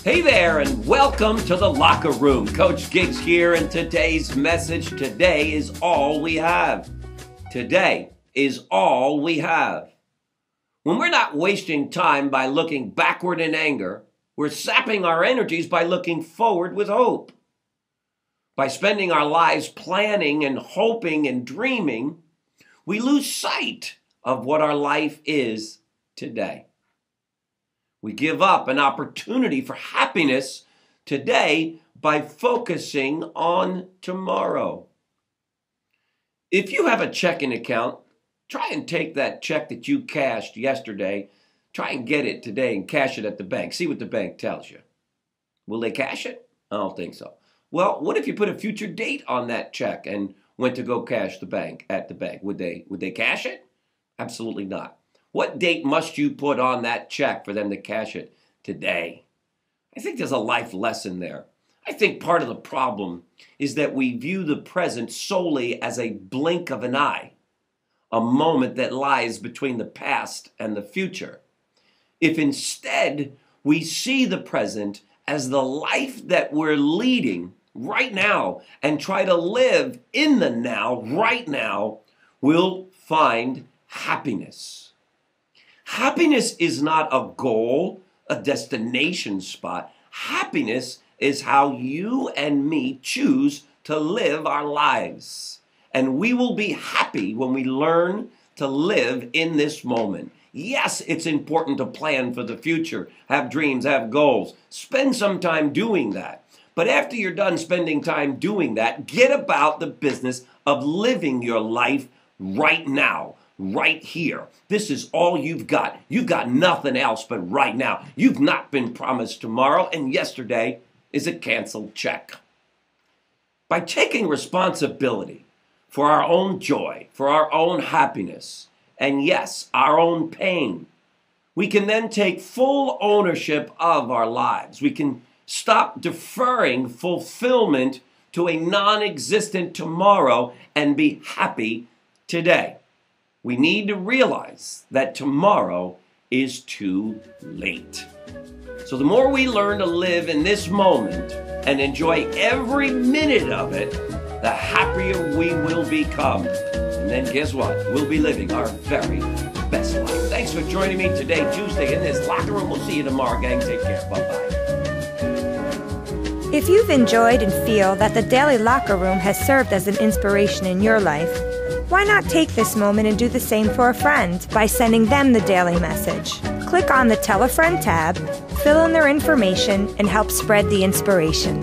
Hey there, and welcome to the Locker Room. Coach Giggs here, and today's message today is all we have. Today is all we have. When we're not wasting time by looking backward in anger, we're sapping our energies by looking forward with hope. By spending our lives planning and hoping and dreaming, we lose sight of what our life is today. We give up an opportunity for happiness today by focusing on tomorrow. If you have a checking account, try and take that check that you cashed yesterday, try and get it today and cash it at the bank. See what the bank tells you. Will they cash it? I don't think so. Well, what if you put a future date on that check and went to go cash the bank at the bank? Would they cash it? Absolutely not. What date must you put on that check for them to cash it? Today. I think there's a life lesson there. I think part of the problem is that we view the present solely as a blink of an eye, a moment that lies between the past and the future. If instead we see the present as the life that we're leading right now and try to live in the now, right now, we'll find happiness. Happiness is not a goal, a destination spot. Happiness is how you and me choose to live our lives. And we will be happy when we learn to live in this moment. Yes, it's important to plan for the future, have dreams, have goals. Spend some time doing that. But after you're done spending time doing that, get about the business of living your life right now. Right here. This is all you've got. You've got nothing else but right now. You've not been promised tomorrow, and yesterday is a canceled check. By taking responsibility for our own joy, for our own happiness, and yes, our own pain, we can then take full ownership of our lives. We can stop deferring fulfillment to a non-existent tomorrow and be happy today. We need to realize that tomorrow is too late. So the more we learn to live in this moment and enjoy every minute of it, the happier we will become. And then guess what? We'll be living our very best life. Thanks for joining me today, Tuesday, in this locker room. We'll see you tomorrow, gang. Take care. Bye-bye. If you've enjoyed and feel that the Daily Locker Room has served as an inspiration in your life, why not take this moment and do the same for a friend by sending them the daily message? Click on the Tell a Friend tab, fill in their information, and help spread the inspiration.